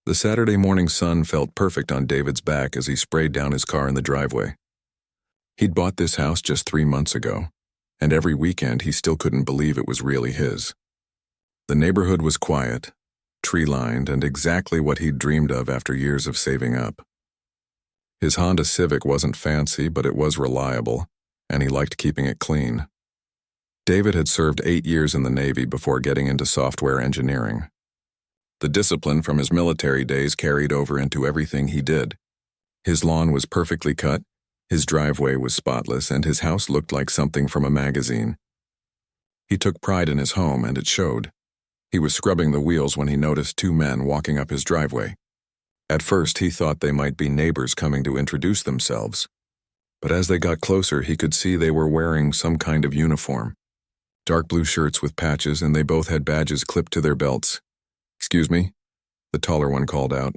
The Saturday morning sun felt perfect on David's back as he sprayed down his car in the driveway. He'd bought this house just 3 months ago, and every weekend he still couldn't believe it was really his. The neighborhood was quiet, tree-lined, and exactly what he'd dreamed of after years of saving up. His Honda Civic wasn't fancy, but it was reliable, and he liked keeping it clean. David had served 8 years in the Navy before getting into software engineering. The discipline from his military days carried over into everything he did. His lawn was perfectly cut, his driveway was spotless, and his house looked like something from a magazine. He took pride in his home, and it showed. He was scrubbing the wheels when he noticed 2 men walking up his driveway. At first, he thought they might be neighbors coming to introduce themselves. But as they got closer, he could see they were wearing some kind of uniform. Dark blue shirts with patches, and they both had badges clipped to their belts. "Excuse me?" the taller one called out.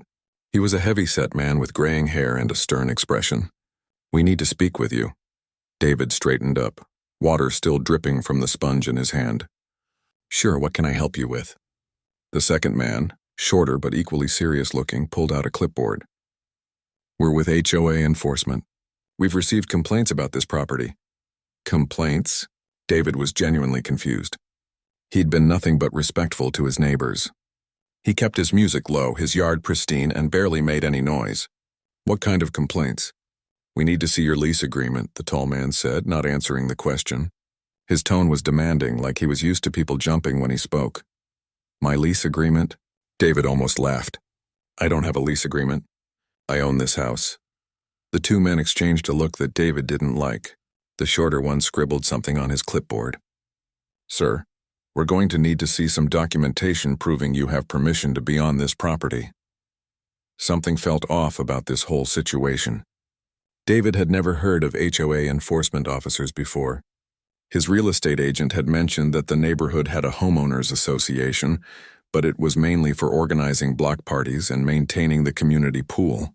He was a heavy-set man with graying hair and a stern expression. "We need to speak with you." David straightened up, water still dripping from the sponge in his hand. "Sure, what can I help you with?" The second man, shorter but equally serious-looking, pulled out a clipboard. "We're with HOA enforcement. We've received complaints about this property." Complaints? David was genuinely confused. He'd been nothing but respectful to his neighbors. He kept his music low, his yard pristine, and barely made any noise. "What kind of complaints?" "We need to see your lease agreement," the tall man said, not answering the question. His tone was demanding, like he was used to people jumping when he spoke. "My lease agreement?" David almost laughed. "I don't have a lease agreement. I own this house." The 2 men exchanged a look that David didn't like. The shorter one scribbled something on his clipboard. "Sir, we're going to need to see some documentation proving you have permission to be on this property." Something felt off about this whole situation. David had never heard of HOA enforcement officers before. His real estate agent had mentioned that the neighborhood had a homeowners association, but it was mainly for organizing block parties and maintaining the community pool.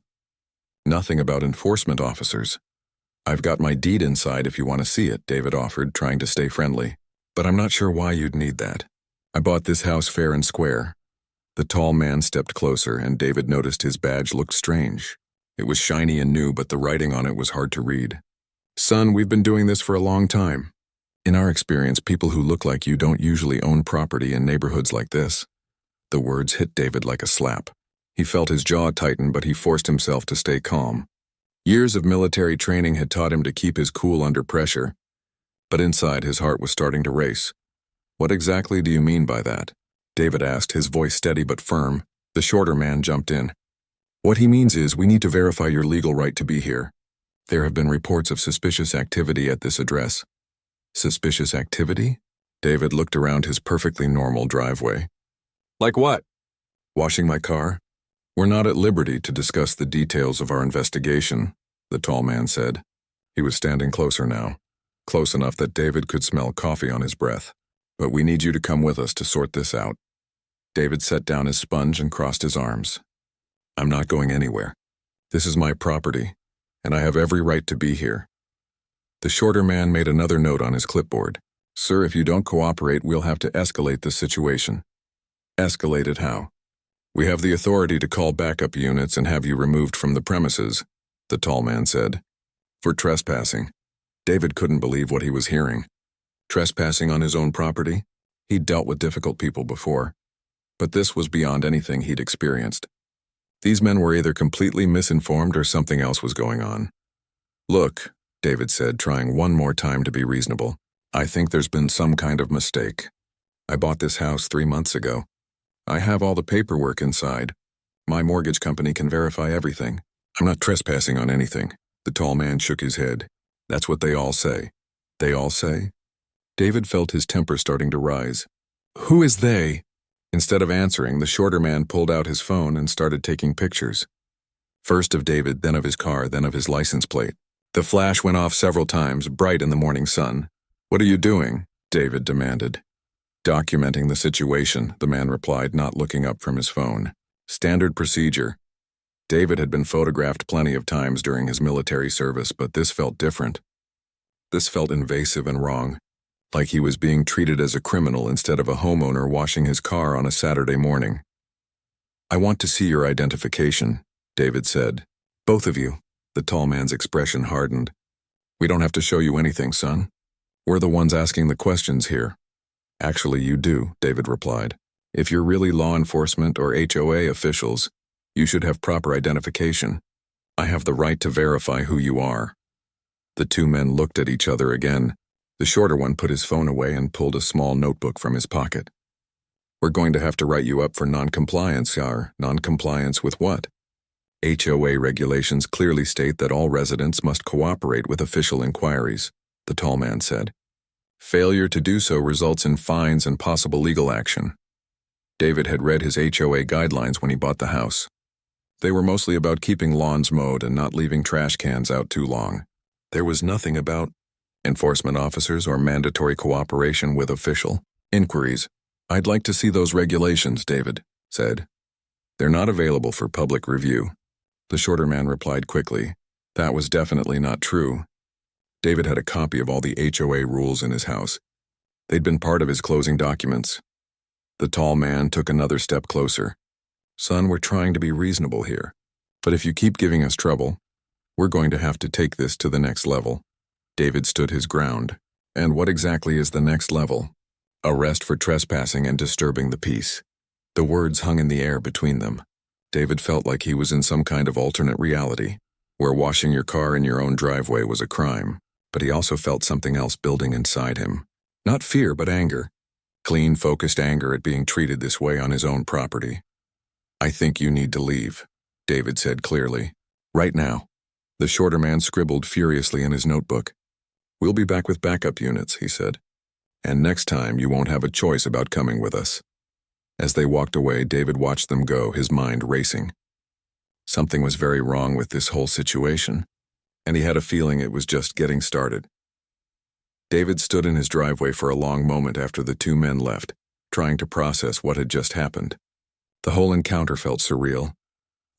Nothing about enforcement officers. "I've got my deed inside if you want to see it," David offered, trying to stay friendly. "But I'm not sure why you'd need that. I bought this house fair and square." The tall man stepped closer, and David noticed his badge looked strange. It was shiny and new, but the writing on it was hard to read. "Son, we've been doing this for a long time. In our experience, people who look like you don't usually own property in neighborhoods like this." The words hit David like a slap. He felt his jaw tighten, but he forced himself to stay calm. Years of military training had taught him to keep his cool under pressure. But inside, his heart was starting to race. "What exactly do you mean by that?" David asked, his voice steady but firm. The shorter man jumped in. "What he means is we need to verify your legal right to be here. There have been reports of suspicious activity at this address." "Suspicious activity?" David looked around his perfectly normal driveway. "Like what?" "Washing my car. We're not at liberty to discuss the details of our investigation," the tall man said. He was standing closer now, close enough that David could smell coffee on his breath. "But we need you to come with us to sort this out." David set down his sponge and crossed his arms. "I'm not going anywhere. This is my property, and I have every right to be here." The shorter man made another note on his clipboard. "Sir, if you don't cooperate, we'll have to escalate the situation." "Escalate it how?" "We have the authority to call backup units and have you removed from the premises," the tall man said. "For trespassing." David couldn't believe what he was hearing. Trespassing on his own property? He'd dealt with difficult people before. But this was beyond anything he'd experienced. These men were either completely misinformed or something else was going on. "Look," David said, trying one more time to be reasonable, "I think there's been some kind of mistake. I bought this house 3 months ago. I have all the paperwork inside. My mortgage company can verify everything. I'm not trespassing on anything." The tall man shook his head. "That's what they all say." "They all say?" David felt his temper starting to rise. "Who is they?" Instead of answering, the shorter man pulled out his phone and started taking pictures. First of David, then of his car, then of his license plate. The flash went off several times, bright in the morning sun. "What are you doing?" David demanded. "Documenting the situation," the man replied, not looking up from his phone. "Standard procedure." David had been photographed plenty of times during his military service, but this felt different. This felt invasive and wrong, like he was being treated as a criminal instead of a homeowner washing his car on a Saturday morning. I want to see your identification, David said. Both of you. The tall man's expression hardened. We don't have to show you anything, son. We're the ones asking the questions here. Actually, you do, David replied. If you're really law enforcement or HOA officials, you should have proper identification. I have the right to verify who you are. The two men looked at each other again. The shorter one put his phone away and pulled a small notebook from his pocket. We're going to have to write you up for non-compliance, Yar. Non-compliance with what? HOA regulations clearly state that all residents must cooperate with official inquiries, the tall man said. Failure to do so results in fines and possible legal action. David had read his HOA guidelines when he bought the house. They were mostly about keeping lawns mowed and not leaving trash cans out too long. There was nothing about enforcement officers or mandatory cooperation with official inquiries. I'd like to see those regulations, David said. They're not available for public review. The shorter man replied quickly. That was definitely not true. David had a copy of all the HOA rules in his house. They'd been part of his closing documents. The tall man took another step closer. Son, we're trying to be reasonable here. But if you keep giving us trouble, we're going to have to take this to the next level. David stood his ground. And what exactly is the next level? Arrest for trespassing and disturbing the peace. The words hung in the air between them. David felt like he was in some kind of alternate reality, where washing your car in your own driveway was a crime. But he also felt something else building inside him. Not fear, but anger. Clean, focused anger at being treated this way on his own property. I think you need to leave, David said clearly. Right now. The shorter man scribbled furiously in his notebook. We'll be back with backup units, he said. And next time you won't have a choice about coming with us. As they walked away, David watched them go, his mind racing. Something was very wrong with this whole situation, and he had a feeling it was just getting started. David stood in his driveway for a long moment after the two men left, trying to process what had just happened. The whole encounter felt surreal,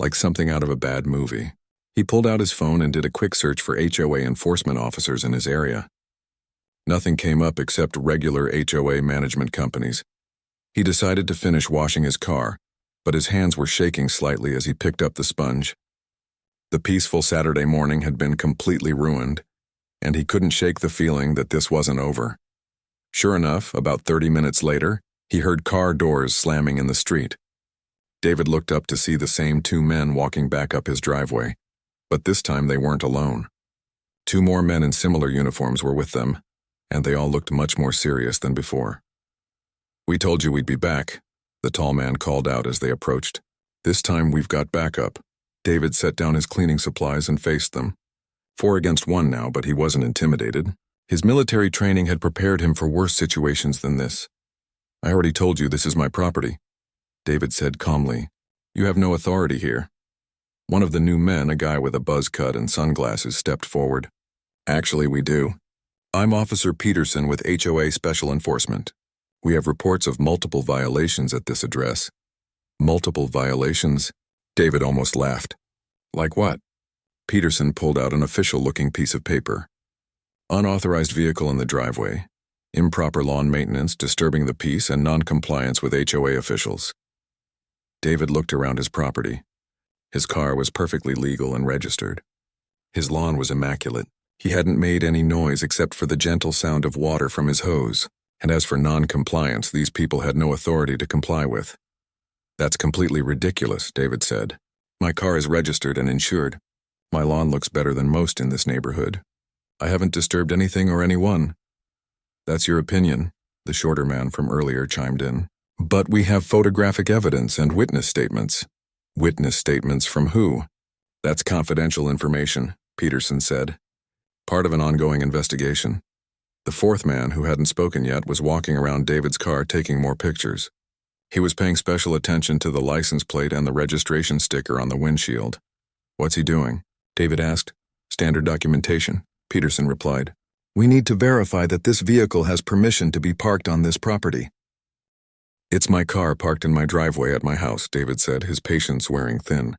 like something out of a bad movie. He pulled out his phone and did a quick search for HOA enforcement officers in his area. Nothing came up except regular HOA management companies. He decided to finish washing his car, but his hands were shaking slightly as he picked up the sponge. The peaceful Saturday morning had been completely ruined, and he couldn't shake the feeling that this wasn't over. Sure enough, about 30 minutes later, he heard car doors slamming in the street. David looked up to see the same two men walking back up his driveway, but this time they weren't alone. Two more men in similar uniforms were with them, and they all looked much more serious than before. We told you we'd be back, the tall man called out as they approached. This time we've got backup. David set down his cleaning supplies and faced them. 4 against 1 now, but he wasn't intimidated. His military training had prepared him for worse situations than this. I already told you this is my property, David said calmly. You have no authority here. One of the new men, a guy with a buzz cut and sunglasses, stepped forward. Actually, we do. I'm Officer Peterson with HOA Special Enforcement. We have reports of multiple violations at this address. Multiple violations? David almost laughed. Like what? Peterson pulled out an official-looking piece of paper. Unauthorized vehicle in the driveway, improper lawn maintenance, disturbing the peace, and non-compliance with HOA officials. David looked around his property. His car was perfectly legal and registered. His lawn was immaculate. He hadn't made any noise except for the gentle sound of water from his hose. And as for non-compliance, these people had no authority to comply with. That's completely ridiculous, David said. My car is registered and insured. My lawn looks better than most in this neighborhood. I haven't disturbed anything or anyone. That's your opinion, the shorter man from earlier chimed in. But we have photographic evidence and witness statements. Witness statements from who? That's confidential information, Peterson said. Part of an ongoing investigation. The fourth man, who hadn't spoken yet, was walking around David's car taking more pictures. He was paying special attention to the license plate and the registration sticker on the windshield. What's he doing? David asked. Standard documentation, Peterson replied. We need to verify that this vehicle has permission to be parked on this property. It's my car parked in my driveway at my house, David said, his patience wearing thin.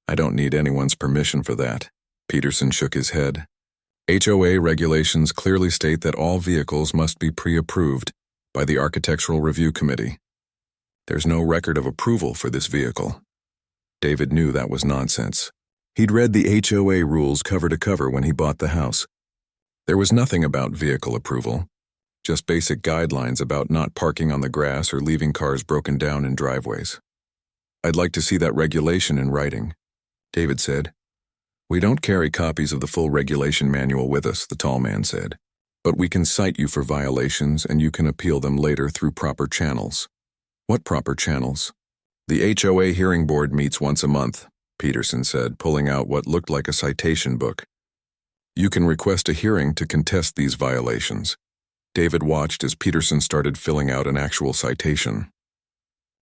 I don't need anyone's permission for that. Peterson shook his head. HOA regulations clearly state that all vehicles must be pre-approved by the Architectural Review Committee. There's no record of approval for this vehicle. David knew that was nonsense. He'd read the HOA rules cover to cover when he bought the house. There was nothing about vehicle approval, just basic guidelines about not parking on the grass or leaving cars broken down in driveways. "I'd like to see that regulation in writing," David said. "We don't carry copies of the full regulation manual with us," the tall man said. "But we can cite you for violations and you can appeal them later through proper channels." "What proper channels?" "The HOA hearing board meets once a month," Peterson said, pulling out what looked like a citation book. "You can request a hearing to contest these violations." David watched as Peterson started filling out an actual citation.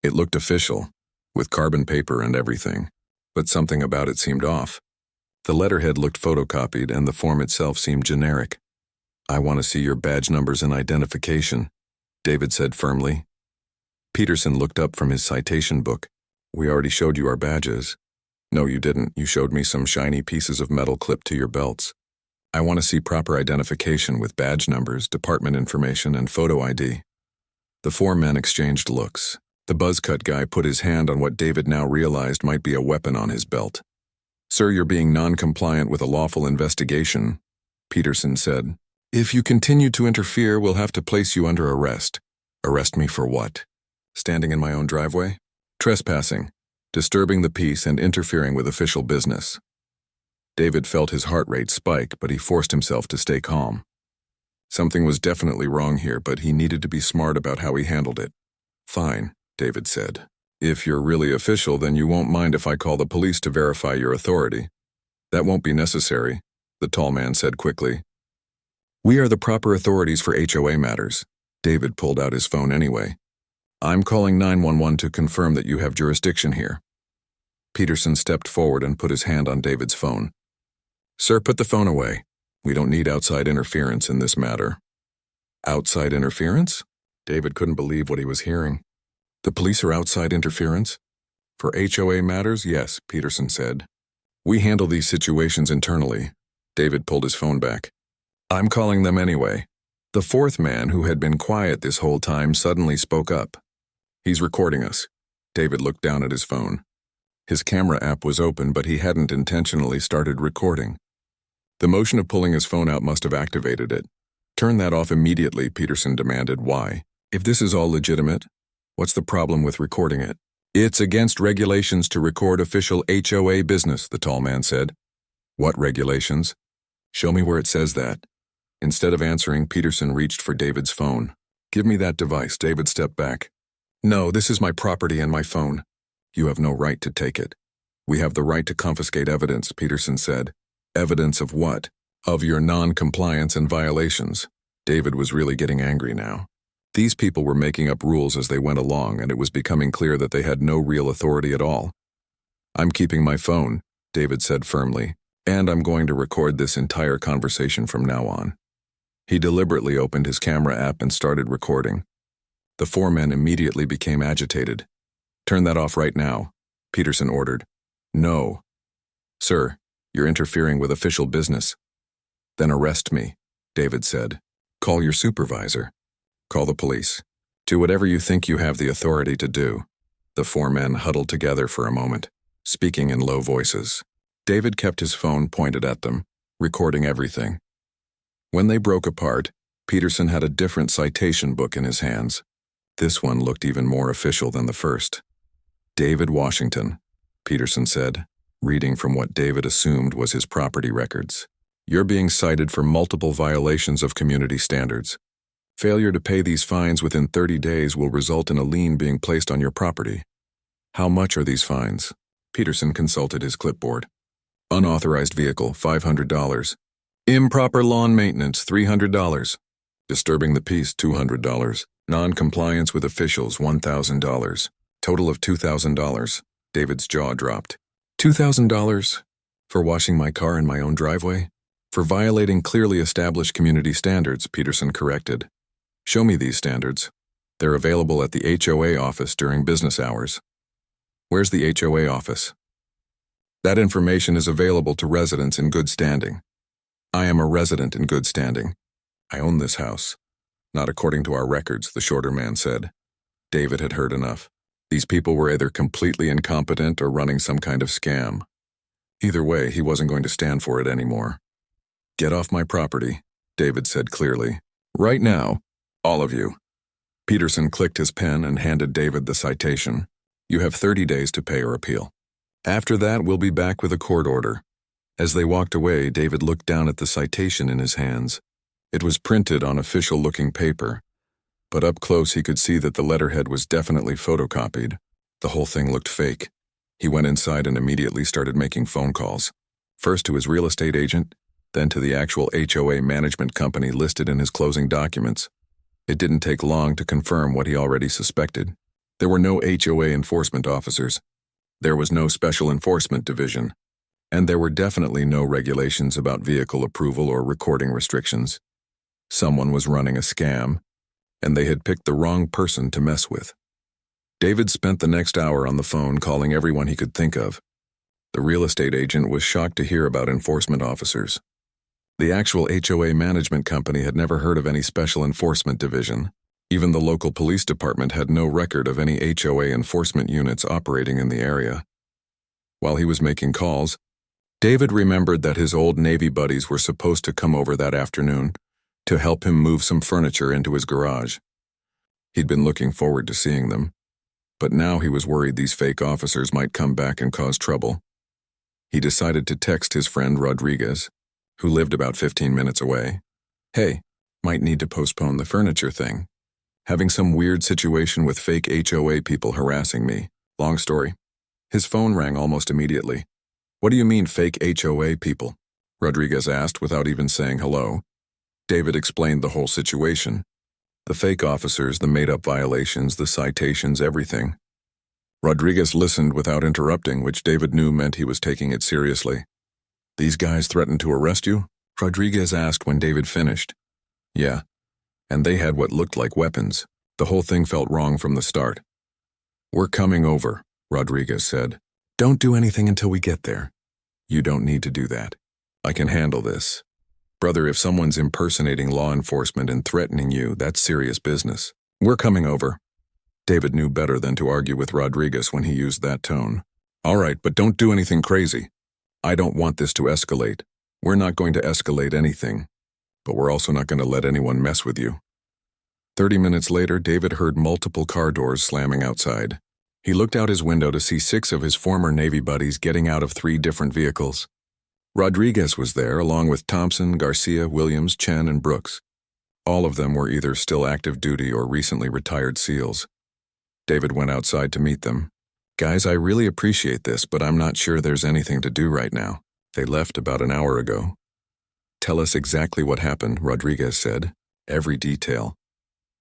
It looked official, with carbon paper and everything, but something about it seemed off. The letterhead looked photocopied and the form itself seemed generic. "I want to see your badge numbers and identification," David said firmly. Peterson looked up from his citation book. "We already showed you our badges." "No, you didn't. You showed me some shiny pieces of metal clipped to your belts. I want to see proper identification with badge numbers, department information, and photo ID." The four men exchanged looks. The buzzcut guy put his hand on what David now realized might be a weapon on his belt. "Sir, you're being non-compliant with a lawful investigation," Peterson said. "If you continue to interfere, we'll have to place you under arrest." "Arrest me for what? Standing in my own driveway?" "Trespassing, disturbing the peace and interfering with official business." David felt his heart rate spike, but he forced himself to stay calm. Something was definitely wrong here, but he needed to be smart about how he handled it. "Fine," David said. "If you're really official, then you won't mind if I call the police to verify your authority." "That won't be necessary," the tall man said quickly. "We are the proper authorities for HOA matters." David pulled out his phone anyway. "I'm calling 911 to confirm that you have jurisdiction here." Peterson stepped forward and put his hand on David's phone. "Sir, put the phone away. We don't need outside interference in this matter." "Outside interference?" David couldn't believe what he was hearing. "The police are outside interference?" "For HOA matters, yes," Peterson said. "We handle these situations internally." David pulled his phone back. "I'm calling them anyway." The fourth man, who had been quiet this whole time, suddenly spoke up. "He's recording us." David looked down at his phone. His camera app was open, but he hadn't intentionally started recording. The motion of pulling his phone out must have activated it. "Turn that off immediately," Peterson demanded. "Why? If this is all legitimate, what's the problem with recording it?" "It's against regulations to record official HOA business," the tall man said. "What regulations? Show me where it says that." Instead of answering, Peterson reached for David's phone. "Give me that device." David stepped back. "No, this is my property and my phone." "You have no right to take it." "We have the right to confiscate evidence," Peterson said. "Evidence of what?" "Of your non-compliance and violations." David was really getting angry now. These people were making up rules as they went along, and it was becoming clear that they had no real authority at all. "I'm keeping my phone," David said firmly, "and I'm going to record this entire conversation from now on." He deliberately opened his camera app and started recording. The four men immediately became agitated. "Turn that off right now," Peterson ordered. "No." "Sir, you're interfering with official business." "Then arrest me," David said. "Call your supervisor. Call the police. Do whatever you think you have the authority to do." The four men huddled together for a moment, speaking in low voices. David kept his phone pointed at them, recording everything. When they broke apart, Peterson had a different citation book in his hands. This one looked even more official than the first. "David Washington," Peterson said, reading from what David assumed was his property records. "You're being cited for multiple violations of community standards. Failure to pay these fines within 30 days will result in a lien being placed on your property." "How much are these fines?" Peterson consulted his clipboard. "Unauthorized vehicle, $500. Improper lawn maintenance, $300. Disturbing the peace, $200. Non-compliance with officials, $1,000. Total of $2,000. David's jaw dropped. $2,000? For washing my car in my own driveway? For violating clearly established community standards, Peterson corrected. "Show me these standards. They're available at the HOA office during business hours." "Where's the HOA office?" "That information is available to residents in good standing." "I am a resident in good standing. I own this house." "Not according to our records," the shorter man said. David had heard enough. These people were either completely incompetent or running some kind of scam. Either way, he wasn't going to stand for it anymore. "Get off my property," David said clearly. "Right now, all of you." Peterson clicked his pen and handed David the citation. "You have 30 days to pay or appeal. After that, we'll be back with a court order." As they walked away, David looked down at the citation in his hands. It was printed on official-looking paper, but up close he could see that the letterhead was definitely photocopied. The whole thing looked fake. He went inside and immediately started making phone calls. First to his real estate agent, then to the actual HOA management company listed in his closing documents. It didn't take long to confirm what he already suspected. There were no HOA enforcement officers. There was no special enforcement division. And there were definitely no regulations about vehicle approval or recording restrictions. Someone was running a scam, and they had picked the wrong person to mess with. David spent the next hour on the phone calling everyone he could think of. The real estate agent was shocked to hear about enforcement officers. The actual HOA management company had never heard of any special enforcement division. Even the local police department had no record of any HOA enforcement units operating in the area. While he was making calls, David remembered that his old Navy buddies were supposed to come over that afternoon to help him move some furniture into his garage. He'd been looking forward to seeing them, but now he was worried these fake officers might come back and cause trouble. He decided to text his friend Rodriguez, who lived about 15 minutes away. "Hey, might need to postpone the furniture thing. Having some weird situation with fake HOA people harassing me. Long story." His phone rang almost immediately. "What do you mean, fake HOA people?" Rodriguez asked without even saying hello. David explained the whole situation. The fake officers, the made-up violations, the citations, everything. Rodriguez listened without interrupting, which David knew meant he was taking it seriously. "These guys threatened to arrest you?" Rodriguez asked when David finished. "Yeah, and they had what looked like weapons. The whole thing felt wrong from the start." "We're coming over," Rodriguez said. "Don't do anything until we get there." "You don't need to do that. I can handle this. Brother, if someone's impersonating law enforcement and threatening you, that's serious business. We're coming over." David knew better than to argue with Rodriguez when he used that tone. "All right, but don't do anything crazy. I don't want this to escalate. We're not going to escalate anything, but we're also not going to let anyone mess with you." 30 minutes later, David heard multiple car doors slamming outside. He looked out his window to see 6 of his former Navy buddies getting out of 3 different vehicles. Rodriguez was there, along with Thompson, Garcia, Williams, Chen, and Brooks. All of them were either still active duty or recently retired SEALs. David went outside to meet them. "Guys, I really appreciate this, but I'm not sure there's anything to do right now. They left about an hour ago." "Tell us exactly what happened," Rodriguez said. "Every detail."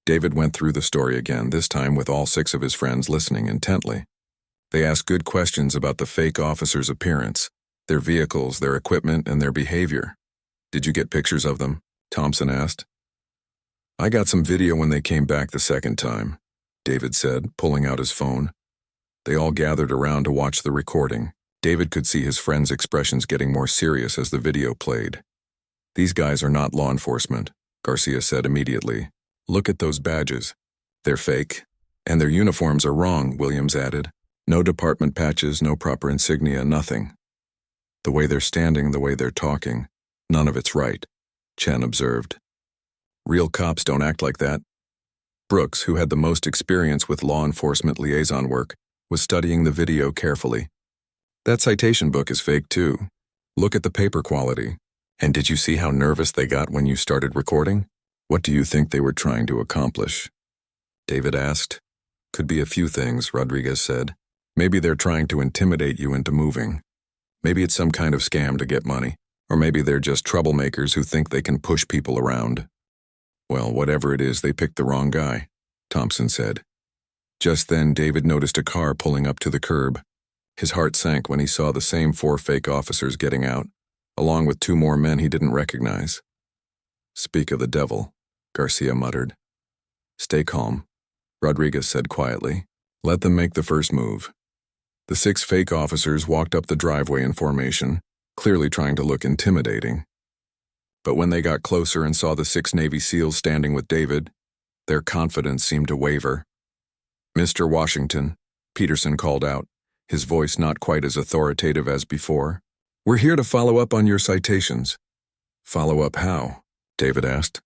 David went through the story again, this time with all 6 of his friends listening intently. They asked good questions about the fake officers' appearance, their vehicles, their equipment, and their behavior. "Did you get pictures of them?" Thompson asked. "I got some video when they came back the second time," David said, pulling out his phone. They all gathered around to watch the recording. David could see his friends' expressions getting more serious as the video played. "These guys are not law enforcement," Garcia said immediately. "Look at those badges. They're fake. And their uniforms are wrong," Williams added. "No department patches, no proper insignia, nothing. The way they're standing, the way they're talking, none of it's right," Chen observed. "Real cops don't act like that." Brooks, who had the most experience with law enforcement liaison work, was studying the video carefully. "That citation book is fake too. Look at the paper quality. And did you see how nervous they got when you started recording? What do you think they were trying to accomplish?" David asked. "Could be a few things," Rodriguez said. "Maybe they're trying to intimidate you into moving. Maybe it's some kind of scam to get money. Or maybe they're just troublemakers who think they can push people around." "Well, whatever it is, they picked the wrong guy," Thompson said. Just then, David noticed a car pulling up to the curb. His heart sank when he saw the same 4 fake officers getting out, along with 2 more men he didn't recognize. "Speak of the devil," Garcia muttered. "Stay calm," Rodriguez said quietly. "Let them make the first move." The 6 fake officers walked up the driveway in formation, clearly trying to look intimidating. But when they got closer and saw the 6 Navy SEALs standing with David, their confidence seemed to waver. "Mr. Washington," Peterson called out, his voice not quite as authoritative as before. "We're here to follow up on your citations." "Follow up how?" David asked.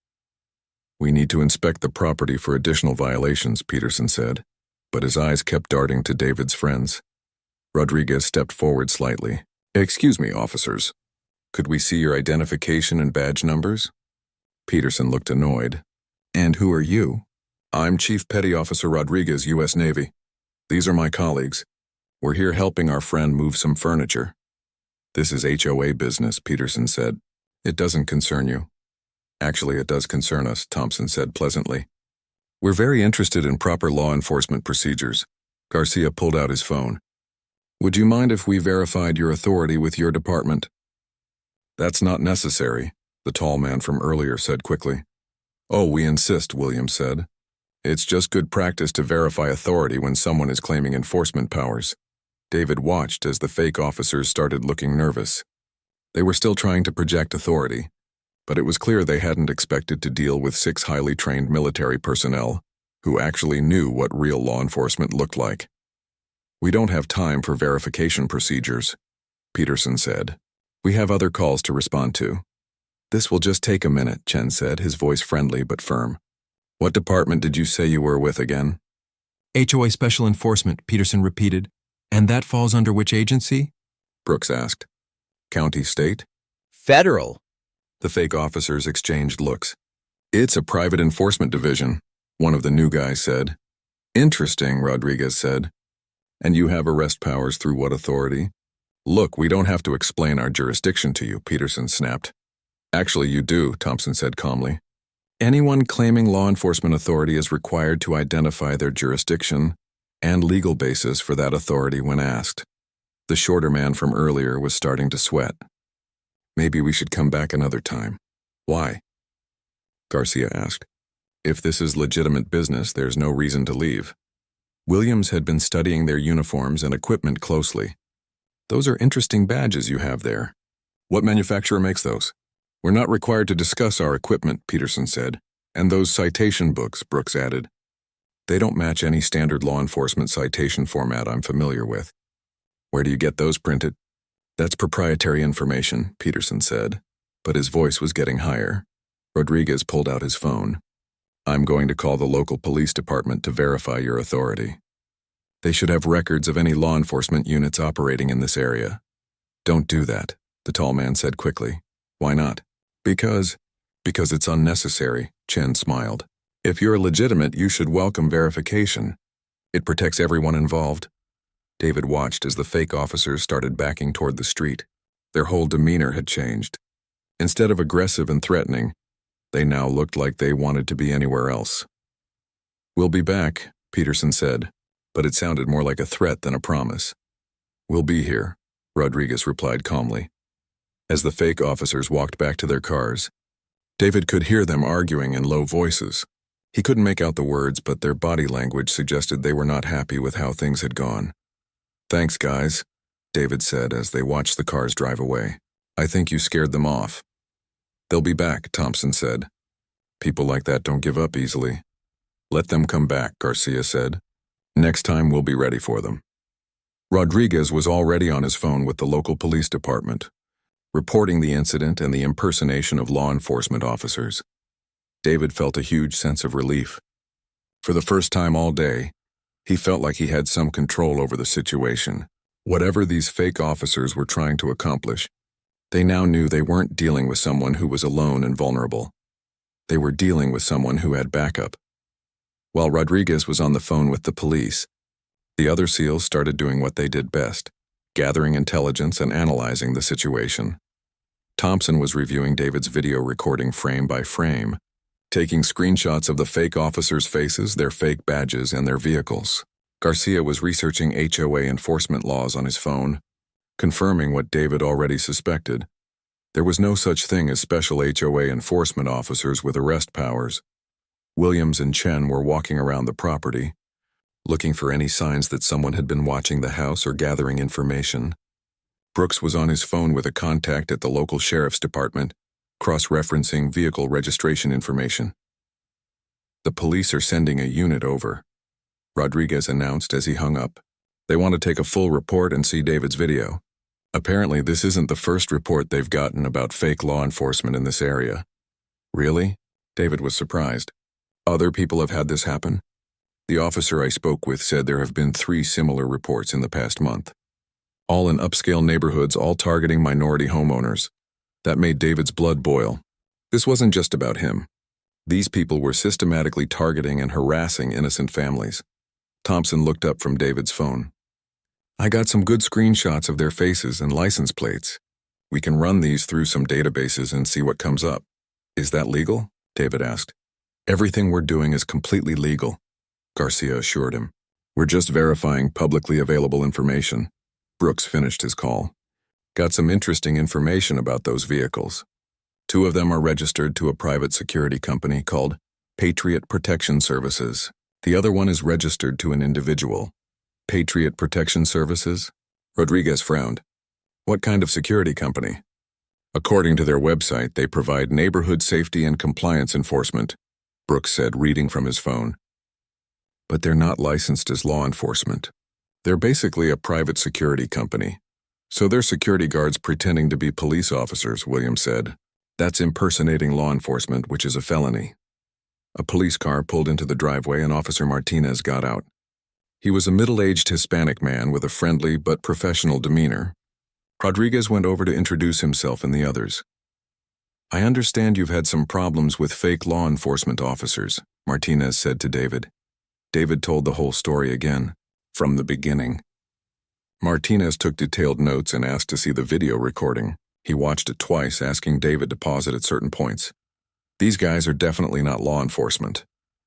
"We need to inspect the property for additional violations," Peterson said, but his eyes kept darting to David's friends. Rodriguez stepped forward slightly. "Excuse me, officers. Could we see your identification and badge numbers?" Peterson looked annoyed. "And who are you?" "I'm Chief Petty Officer Rodriguez, U.S. Navy. These are my colleagues. We're here helping our friend move some furniture." "This is HOA business," Peterson said. "It doesn't concern you." "Actually, it does concern us," Thompson said pleasantly. "We're very interested in proper law enforcement procedures." Garcia pulled out his phone. "Would you mind if we verified your authority with your department?" "That's not necessary," the tall man from earlier said quickly. "Oh, we insist," Williams said. "It's just good practice to verify authority when someone is claiming enforcement powers." David watched as the fake officers started looking nervous. They were still trying to project authority, but it was clear they hadn't expected to deal with 6 highly trained military personnel who actually knew what real law enforcement looked like. "We don't have time for verification procedures," Peterson said. "We have other calls to respond to." "This will just take a minute," Chen said, his voice friendly but firm. "What department did you say you were with again?" HOA Special Enforcement, Peterson repeated. "And that falls under which agency?" Brooks asked. "County, state?" Federal. The fake officers exchanged looks. "It's a private enforcement division," one of the new guys said. "Interesting," Rodriguez said. "And you have arrest powers through what authority?" "Look, we don't have to explain our jurisdiction to you," Peterson snapped. "Actually, you do," Thompson said calmly. "Anyone claiming law enforcement authority is required to identify their jurisdiction and legal basis for that authority when asked." The shorter man from earlier was starting to sweat. "Maybe we should come back another time." "Why?" Garcia asked. "If this is legitimate business, there's no reason to leave." Williams had been studying their uniforms and equipment closely. "Those are interesting badges you have there. What manufacturer makes those?" "We're not required to discuss our equipment," Peterson said. "And those citation books," Brooks added. "They don't match any standard law enforcement citation format I'm familiar with." "Where do you get those printed?" "That's proprietary information," Peterson said, but his voice was getting higher. Rodriguez pulled out his phone. "I'm going to call the local police department to verify your authority. They should have records of any law enforcement units operating in this area." "Don't do that," the tall man said quickly. "Why not?" Because it's unnecessary," Chen smiled. "If you're legitimate, you should welcome verification. It protects everyone involved." David watched as the fake officers started backing toward the street. Their whole demeanor had changed. Instead of aggressive and threatening, they now looked like they wanted to be anywhere else. "We'll be back," Peterson said, but it sounded more like a threat than a promise. "We'll be here," Rodriguez replied calmly. As the fake officers walked back to their cars, David could hear them arguing in low voices. He couldn't make out the words, but their body language suggested they were not happy with how things had gone. "Thanks, guys," David said as they watched the cars drive away. "I think you scared them off." "They'll be back," Thompson said. "People like that don't give up easily." "Let them come back," Garcia said. "Next time we'll be ready for them." Rodriguez was already on his phone with the local police department, reporting the incident and the impersonation of law enforcement officers. David felt a huge sense of relief. For the first time all day, he felt like he had some control over the situation. Whatever these fake officers were trying to accomplish, they now knew they weren't dealing with someone who was alone and vulnerable. They were dealing with someone who had backup. While Rodriguez was on the phone with the police, the other SEALs started doing what they did best, gathering intelligence and analyzing the situation. Thompson was reviewing David's video recording frame by frame, taking screenshots of the fake officers' faces, their fake badges, and their vehicles. Garcia was researching HOA enforcement laws on his phone, confirming what David already suspected. There was no such thing as special HOA enforcement officers with arrest powers. Williams and Chen were walking around the property, looking for any signs that someone had been watching the house or gathering information. Brooks was on his phone with a contact at the local sheriff's department, cross-referencing vehicle registration information. "The police are sending a unit over," Rodriguez announced as he hung up. They want to take a full report and see David's video. Apparently, this isn't the first report they've gotten about fake law enforcement in this area. Really? David was surprised. Other people have had this happen? The officer I spoke with said there have been 3 similar reports in the past month. All in upscale neighborhoods, all targeting minority homeowners. That made David's blood boil. This wasn't just about him. These people were systematically targeting and harassing innocent families. Thompson looked up from David's phone. I got some good screenshots of their faces and license plates. We can run these through some databases and see what comes up. Is that legal? David asked. Everything we're doing is completely legal, Garcia assured him. We're just verifying publicly available information. Brooks finished his call. Got some interesting information about those vehicles. 2 of them are registered to a private security company called Patriot Protection Services. The other one is registered to an individual. Patriot Protection Services? Rodriguez frowned. What kind of security company? According to their website, they provide neighborhood safety and compliance enforcement, Brooks said, reading from his phone. But they're not licensed as law enforcement. They're basically a private security company. So they're security guards pretending to be police officers, Williams said. That's impersonating law enforcement, which is a felony. A police car pulled into the driveway and Officer Martinez got out. He was a middle-aged Hispanic man with a friendly but professional demeanor. Rodriguez went over to introduce himself and the others. I understand you've had some problems with fake law enforcement officers, Martinez said to David. David told the whole story again, from the beginning. Martinez took detailed notes and asked to see the video recording. He watched it twice, asking David to pause it at certain points. These guys are definitely not law enforcement,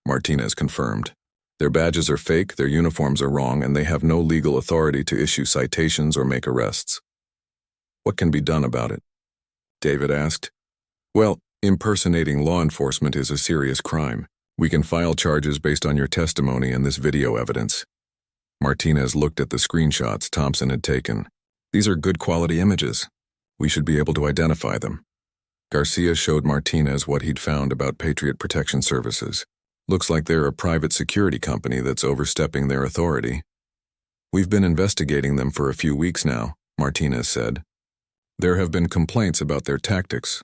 Martinez confirmed. Their badges are fake, their uniforms are wrong, and they have no legal authority to issue citations or make arrests. What can be done about it? David asked. Well, impersonating law enforcement is a serious crime. We can file charges based on your testimony and this video evidence. Martinez looked at the screenshots Thompson had taken. These are good quality images. We should be able to identify them. Garcia showed Martinez what he'd found about Patriot Protection Services. Looks like they're a private security company that's overstepping their authority. We've been investigating them for a few weeks now, Martinez said. There have been complaints about their tactics,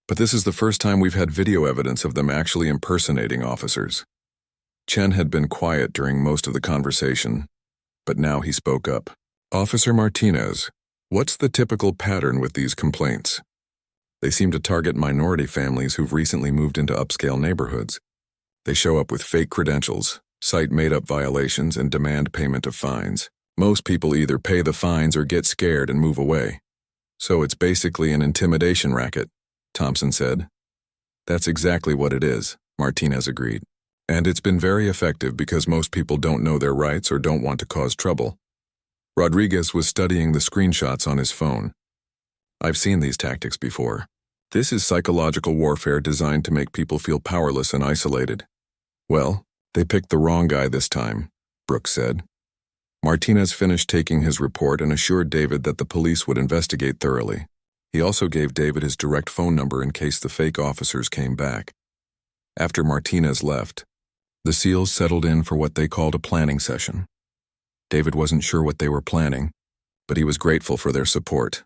but this is the first time we've had video evidence of them actually impersonating officers. Chen had been quiet during most of the conversation, but now he spoke up. Officer Martinez, what's the typical pattern with these complaints? They seem to target minority families who've recently moved into upscale neighborhoods. They show up with fake credentials, cite made-up violations, and demand payment of fines. Most people either pay the fines or get scared and move away. So it's basically an intimidation racket, Thompson said. That's exactly what it is, Martinez agreed. And it's been very effective because most people don't know their rights or don't want to cause trouble. Rodriguez was studying the screenshots on his phone. I've seen these tactics before. This is psychological warfare designed to make people feel powerless and isolated. Well, they picked the wrong guy this time, Brooks said. Martinez finished taking his report and assured David that the police would investigate thoroughly. He also gave David his direct phone number in case the fake officers came back. After Martinez left, the SEALs settled in for what they called a planning session. David wasn't sure what they were planning, but he was grateful for their support.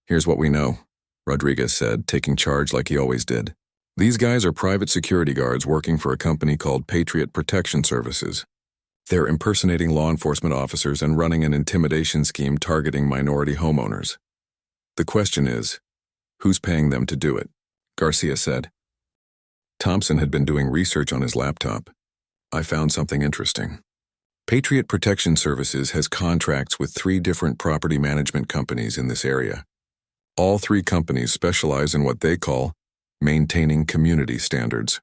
Here's what we know, Rodriguez said, taking charge like he always did. These guys are private security guards working for a company called Patriot Protection Services. They're impersonating law enforcement officers and running an intimidation scheme targeting minority homeowners. The question is, who's paying them to do it? Garcia said. Thompson had been doing research on his laptop. I found something interesting. Patriot Protection Services has contracts with 3 different property management companies in this area. All 3 companies specialize in what they call maintaining community standards.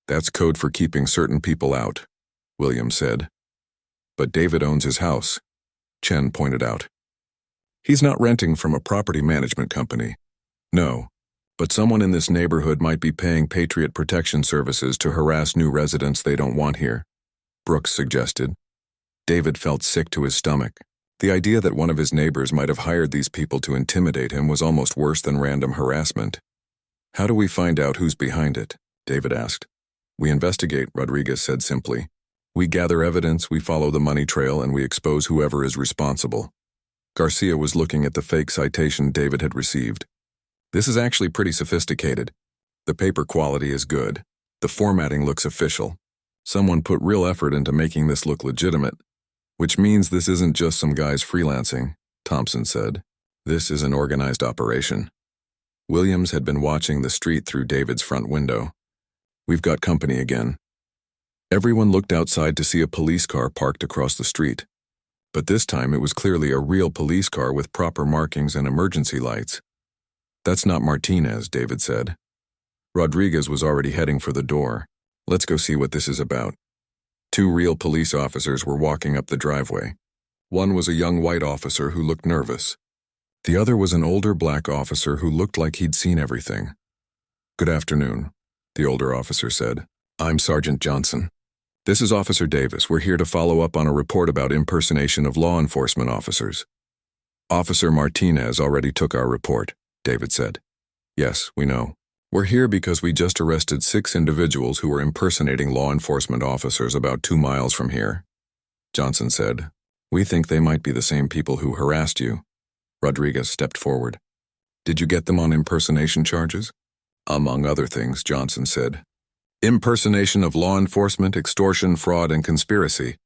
That's code for keeping certain people out, Williams said. But David owns his house, Chen pointed out. He's not renting from a property management company. No, but someone in this neighborhood might be paying Patriot Protection Services to harass new residents they don't want here, Brooks suggested. David felt sick to his stomach. The idea that one of his neighbors might have hired these people to intimidate him was almost worse than random harassment. How do we find out who's behind it? David asked. We investigate, Rodriguez said simply. We gather evidence, we follow the money trail, and we expose whoever is responsible. Garcia was looking at the fake citation David had received. This is actually pretty sophisticated. The paper quality is good. The formatting looks official. Someone put real effort into making this look legitimate, which means this isn't just some guys freelancing, Thompson said. This is an organized operation. Williams had been watching the street through David's front window. We've got company again. Everyone looked outside to see a police car parked across the street. But this time it was clearly a real police car with proper markings and emergency lights. That's not Martinez, David said. Rodriguez was already heading for the door. Let's go see what this is about. 2 real police officers were walking up the driveway. One was a young white officer who looked nervous. The other was an older black officer who looked like he'd seen everything. Good afternoon, the older officer said. I'm Sergeant Johnson. This is Officer Davis. We're here to follow up on a report about impersonation of law enforcement officers. Officer Martinez already took our report, David said. Yes, we know. We're here because we just arrested 6 individuals who were impersonating law enforcement officers about 2 miles from here. Johnson said, We think they might be the same people who harassed you. Rodriguez stepped forward. Did you get them on impersonation charges? Among other things, Johnson said. Impersonation of law enforcement, extortion, fraud, and conspiracy.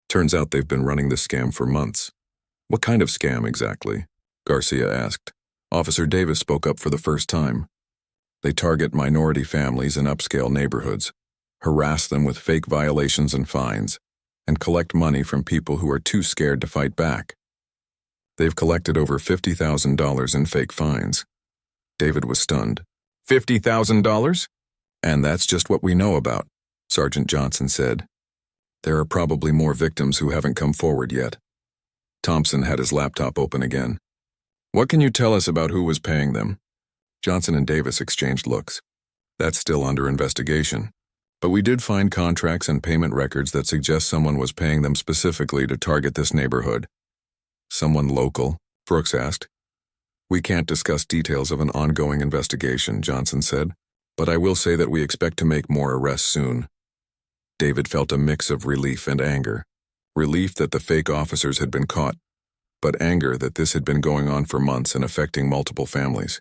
Turns out they've been running this scam for months. What kind of scam exactly? Garcia asked. Officer Davis spoke up for the first time. They target minority families in upscale neighborhoods, harass them with fake violations and fines, and collect money from people who are too scared to fight back. They've collected over $50,000 in fake fines. David was stunned. $50,000? And that's just what we know about, Sergeant Johnson said. There are probably more victims who haven't come forward yet. Thompson had his laptop open again. What can you tell us about who was paying them? Johnson and Davis exchanged looks. That's still under investigation. But we did find contracts and payment records that suggest someone was paying them specifically to target this neighborhood. Someone local? Brooks asked. We can't discuss details of an ongoing investigation, Johnson said, but I will say that we expect to make more arrests soon. David felt a mix of relief and anger. Relief that the fake officers had been caught, but anger that this had been going on for months and affecting multiple families.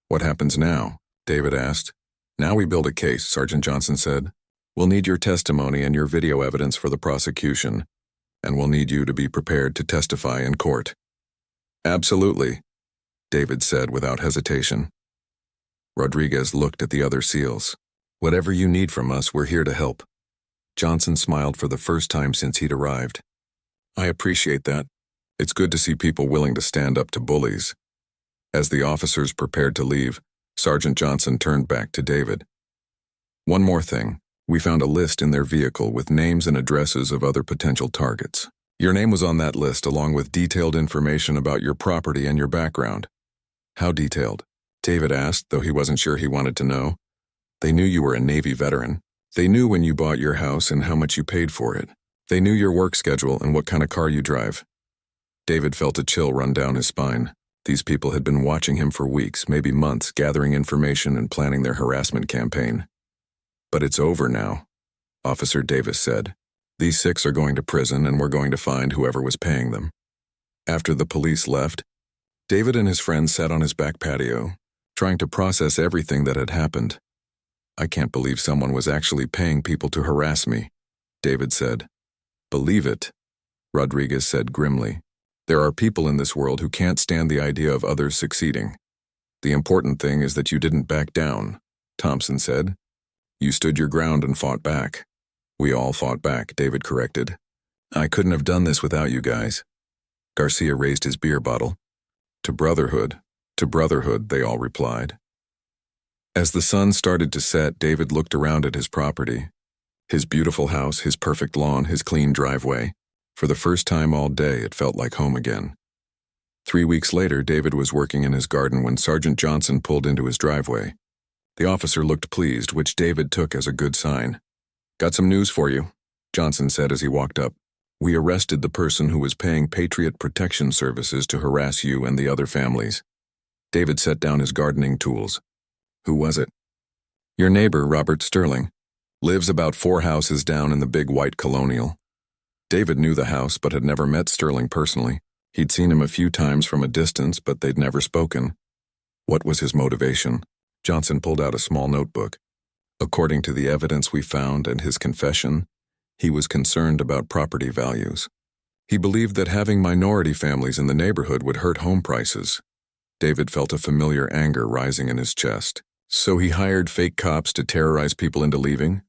What happens now? David asked. Now we build a case, Sergeant Johnson said. We'll need your testimony and your video evidence for the prosecution, and we'll need you to be prepared to testify in court. Absolutely, David said without hesitation. Rodriguez looked at the other SEALs. Whatever you need from us, we're here to help. Johnson smiled for the first time since he'd arrived. I appreciate that. It's good to see people willing to stand up to bullies. As the officers prepared to leave, Sergeant Johnson turned back to David. One more thing. We found a list in their vehicle with names and addresses of other potential targets. Your name was on that list along with detailed information about your property and your background. How detailed? David asked, though he wasn't sure he wanted to know. They knew you were a Navy veteran. They knew when you bought your house and how much you paid for it. They knew your work schedule and what kind of car you drive. David felt a chill run down his spine. These people had been watching him for weeks, maybe months, gathering information and planning their harassment campaign. But it's over now, Officer Davis said. These 6 are going to prison and we're going to find whoever was paying them. After the police left, David and his friends sat on his back patio, trying to process everything that had happened. I can't believe someone was actually paying people to harass me, David said. Believe it, Rodriguez said grimly. There are people in this world who can't stand the idea of others succeeding. The important thing is that you didn't back down, Thompson said. You stood your ground and fought back. We all fought back, David corrected. I couldn't have done this without you guys. Garcia raised his beer bottle. To brotherhood, they all replied. As the sun started to set, David looked around at his property. His beautiful house, his perfect lawn, his clean driveway. For the first time all day, it felt like home again. 3 weeks later, David was working in his garden when Sergeant Johnson pulled into his driveway. The officer looked pleased, which David took as a good sign. Got some news for you, Johnson said as he walked up. We arrested the person who was paying Patriot Protection Services to harass you and the other families. David set down his gardening tools. Who was it? Your neighbor, Robert Sterling. Lives about 4 houses down in the big white colonial. David knew the house but had never met Sterling personally. He'd seen him a few times from a distance, but they'd never spoken. What was his motivation? Johnson pulled out a small notebook. According to the evidence we found and his confession, he was concerned about property values. He believed that having minority families in the neighborhood would hurt home prices. David felt a familiar anger rising in his chest. So he hired fake cops to terrorize people into leaving?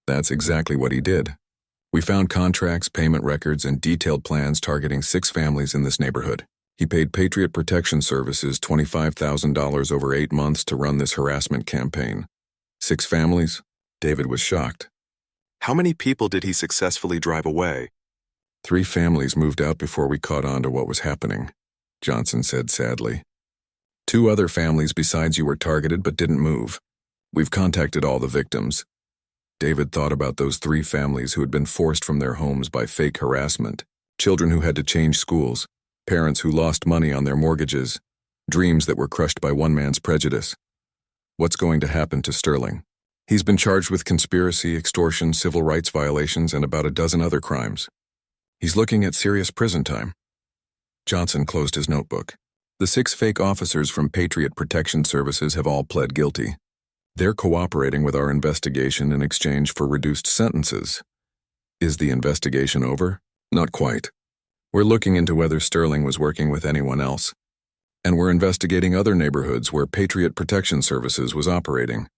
That's exactly what he did. We found contracts, payment records, and detailed plans targeting 6 families in this neighborhood. He paid Patriot Protection Services $25,000 over 8 months to run this harassment campaign. 6 families? David was shocked. How many people did he successfully drive away? 3 families moved out before we caught on to what was happening, Johnson said sadly. 2 other families besides you were targeted but didn't move. We've contacted all the victims. David thought about those 3 families who had been forced from their homes by fake harassment, children who had to change schools, parents who lost money on their mortgages, dreams that were crushed by one man's prejudice. What's going to happen to Sterling? He's been charged with conspiracy, extortion, civil rights violations, and about a dozen other crimes. He's looking at serious prison time. Johnson closed his notebook. The 6 fake officers from Patriot Protection Services have all pled guilty. They're cooperating with our investigation in exchange for reduced sentences. Is the investigation over? Not quite. We're looking into whether Sterling was working with anyone else. And we're investigating other neighborhoods where Patriot Protection Services was operating.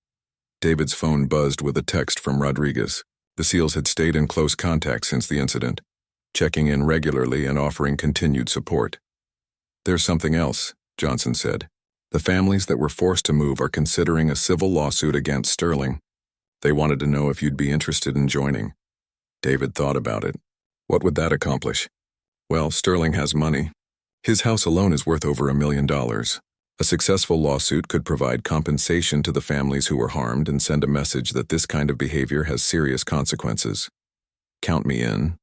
David's phone buzzed with a text from Rodriguez. The SEALs had stayed in close contact since the incident, checking in regularly and offering continued support. There's something else, Johnson said. The families that were forced to move are considering a civil lawsuit against Sterling. They wanted to know if you'd be interested in joining. David thought about it. What would that accomplish? Well, Sterling has money. His house alone is worth over $1 million. A successful lawsuit could provide compensation to the families who were harmed and send a message that this kind of behavior has serious consequences. Count me in,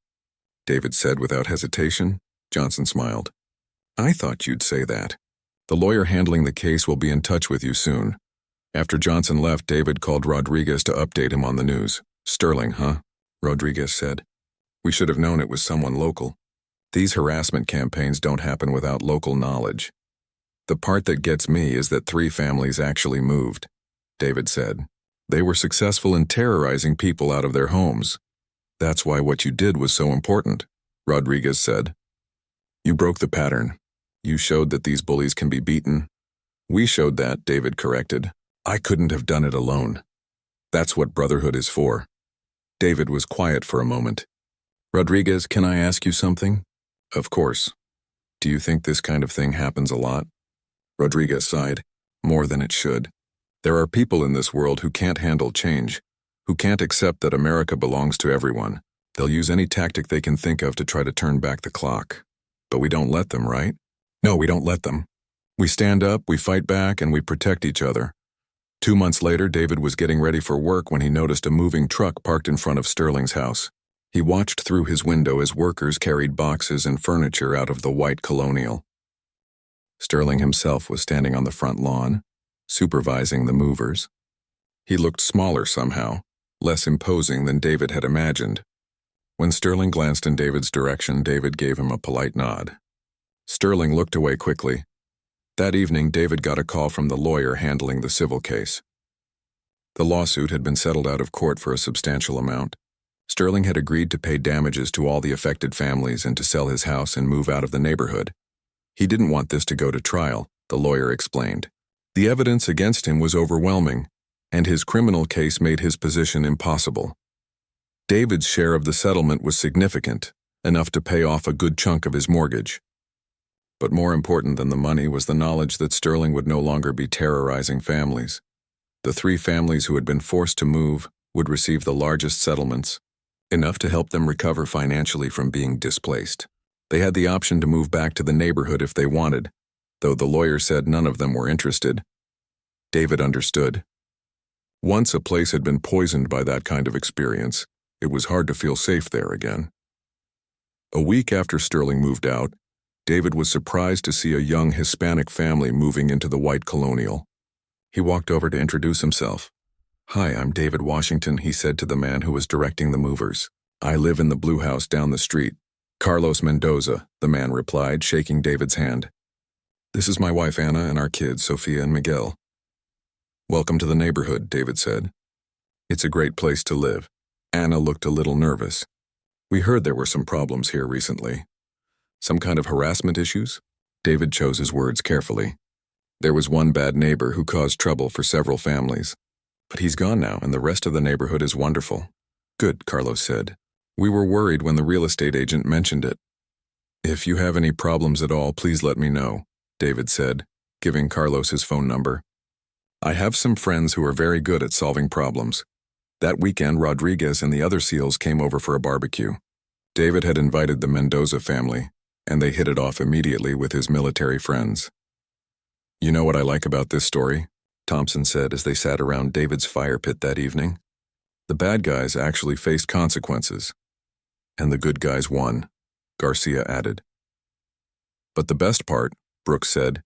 David said without hesitation. Johnson smiled. I thought you'd say that. The lawyer handling the case will be in touch with you soon. After Johnson left, David called Rodriguez to update him on the news. Sterling, huh? Rodriguez said. We should have known it was someone local. These harassment campaigns don't happen without local knowledge. The part that gets me is that 3 families actually moved, David said. They were successful in terrorizing people out of their homes. That's why what you did was so important, Rodriguez said. You broke the pattern. You showed that these bullies can be beaten. We showed that, David corrected. I couldn't have done it alone. That's what brotherhood is for. David was quiet for a moment. Rodriguez, can I ask you something? Of course. Do you think this kind of thing happens a lot? Rodriguez sighed. More than it should. There are people in this world who can't handle change, who can't accept that America belongs to everyone. They'll use any tactic they can think of to try to turn back the clock. But we don't let them, right? No, we don't let them. We stand up, we fight back, and we protect each other. 2 months later, David was getting ready for work when he noticed a moving truck parked in front of Sterling's house. He watched through his window as workers carried boxes and furniture out of the white colonial. Sterling himself was standing on the front lawn, supervising the movers. He looked smaller somehow, less imposing than David had imagined. When Sterling glanced in David's direction, David gave him a polite nod. Sterling looked away quickly. That evening, David got a call from the lawyer handling the civil case. The lawsuit had been settled out of court for a substantial amount. Sterling had agreed to pay damages to all the affected families and to sell his house and move out of the neighborhood. He didn't want this to go to trial, the lawyer explained. The evidence against him was overwhelming, and his criminal case made his position impossible. David's share of the settlement was significant, enough to pay off a good chunk of his mortgage. But more important than the money was the knowledge that Sterling would no longer be terrorizing families. The 3 families who had been forced to move would receive the largest settlements, enough to help them recover financially from being displaced. They had the option to move back to the neighborhood if they wanted, though the lawyer said none of them were interested. David understood. Once a place had been poisoned by that kind of experience, it was hard to feel safe there again. A week after Sterling moved out, David was surprised to see a young Hispanic family moving into the white colonial. He walked over to introduce himself. "Hi, I'm David Washington," he said to the man who was directing the movers. "I live in the blue house down the street." "Carlos Mendoza," the man replied, shaking David's hand. "This is my wife Anna and our kids, Sophia and Miguel." "Welcome to the neighborhood," David said. "It's a great place to live." Anna looked a little nervous. "We heard there were some problems here recently." "Some kind of harassment issues?" David chose his words carefully. "There was one bad neighbor who caused trouble for several families. But he's gone now, and the rest of the neighborhood is wonderful." "Good," Carlos said. "We were worried when the real estate agent mentioned it." "If you have any problems at all, please let me know," David said, giving Carlos his phone number. "I have some friends who are very good at solving problems." That weekend, Rodriguez and the other SEALs came over for a barbecue. David had invited the Mendoza family, and they hit it off immediately with his military friends. "You know what I like about this story?" Thompson said as they sat around David's fire pit that evening. "The bad guys actually faced consequences. And the good guys won," Garcia added. "But the best part," Brooks said,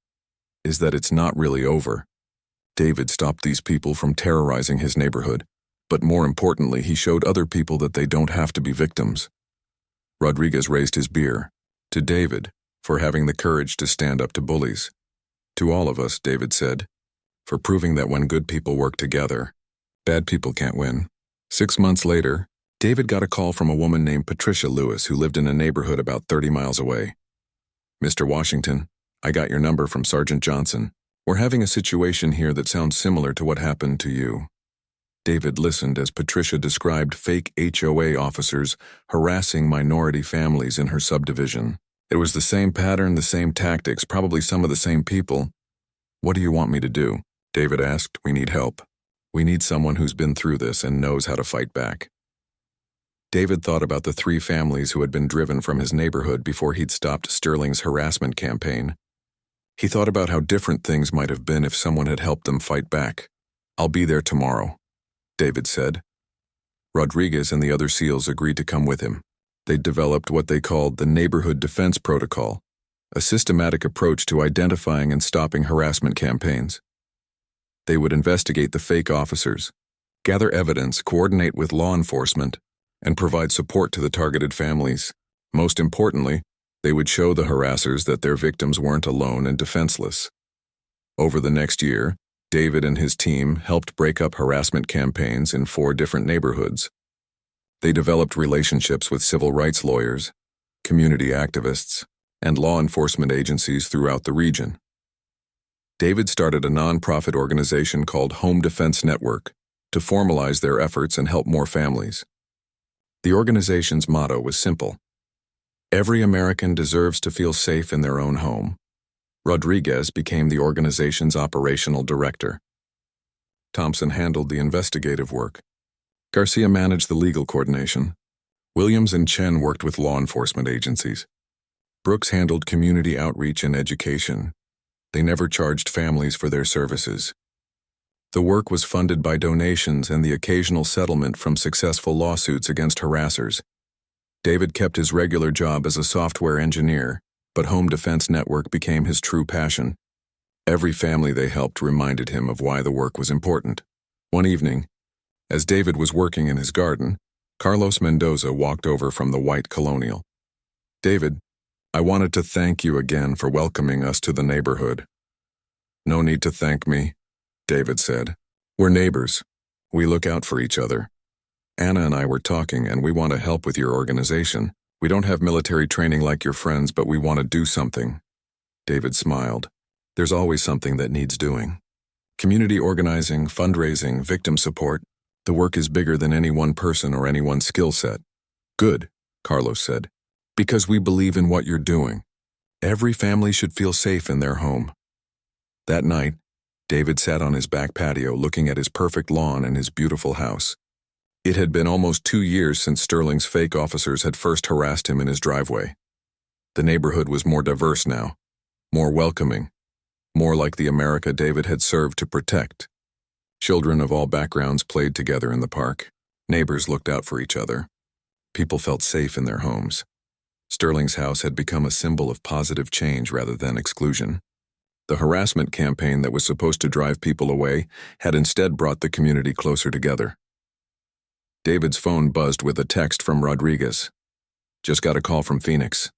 "is that it's not really over. David stopped these people from terrorizing his neighborhood, but more importantly, he showed other people that they don't have to be victims." Rodriguez raised his beer. "To David, for having the courage to stand up to bullies. To all of us," David said, "for proving that when good people work together, bad people can't win." 6 months later, David got a call from a woman named Patricia Lewis who lived in a neighborhood about 30 miles away. "Mr. Washington, I got your number from Sergeant Johnson. We're having a situation here that sounds similar to what happened to you." David listened as Patricia described fake HOA officers harassing minority families in her subdivision. It was the same pattern, the same tactics, probably some of the same people. "What do you want me to do?" David asked. "We need help. We need someone who's been through this and knows how to fight back." David thought about the 3 families who had been driven from his neighborhood before he'd stopped Sterling's harassment campaign. He thought about how different things might have been if someone had helped them fight back. "I'll be there tomorrow," David said. Rodriguez and the other SEALs agreed to come with him. They'd developed what they called the Neighborhood Defense Protocol, a systematic approach to identifying and stopping harassment campaigns. They would investigate the fake officers, gather evidence, coordinate with law enforcement, and provide support to the targeted families. Most importantly, they would show the harassers that their victims weren't alone and defenseless. Over the next year, David and his team helped break up harassment campaigns in 4 different neighborhoods. They developed relationships with civil rights lawyers, community activists, and law enforcement agencies throughout the region. David started a nonprofit organization called Home Defense Network to formalize their efforts and help more families. The organization's motto was simple: "Every American deserves to feel safe in their own home." Rodriguez became the organization's operational director. Thompson handled the investigative work. Garcia managed the legal coordination. Williams and Chen worked with law enforcement agencies. Brooks handled community outreach and education. They never charged families for their services. The work was funded by donations and the occasional settlement from successful lawsuits against harassers. David kept his regular job as a software engineer, but Home Defense Network became his true passion. Every family they helped reminded him of why the work was important. One evening, as David was working in his garden, Carlos Mendoza walked over from the white Colonial. "David, I wanted to thank you again for welcoming us to the neighborhood." "No need to thank me," David said. "We're neighbors. We look out for each other. Anna and I were talking, and we want to help with your organization. We don't have military training like your friends, but we want to do something." David smiled. "There's always something that needs doing. Community organizing, fundraising, victim support. The work is bigger than any one person or any one skill set." "Good," Carlos said, "because we believe in what you're doing. Every family should feel safe in their home." That night, David sat on his back patio looking at his perfect lawn and his beautiful house. It had been almost 2 years since Sterling's fake officers had first harassed him in his driveway. The neighborhood was more diverse now, more welcoming, more like the America David had served to protect. Children of all backgrounds played together in the park. Neighbors looked out for each other. People felt safe in their homes. Sterling's house had become a symbol of positive change rather than exclusion. The harassment campaign that was supposed to drive people away had instead brought the community closer together. David's phone buzzed with a text from Rodriguez. Just got a call from Phoenix.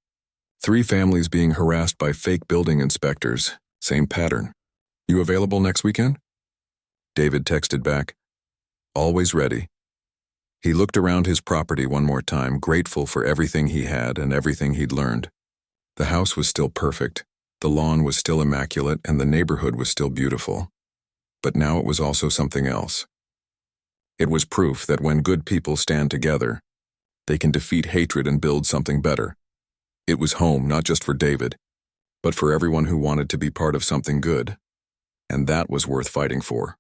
3 families being harassed by fake building inspectors. Same pattern. You available next weekend? David texted back, always ready. He looked around his property one more time, grateful for everything he had and everything he'd learned. The house was still perfect, the lawn was still immaculate, and the neighborhood was still beautiful. But now it was also something else. It was proof that when good people stand together, they can defeat hatred and build something better. It was home not just for David, but for everyone who wanted to be part of something good. And that was worth fighting for.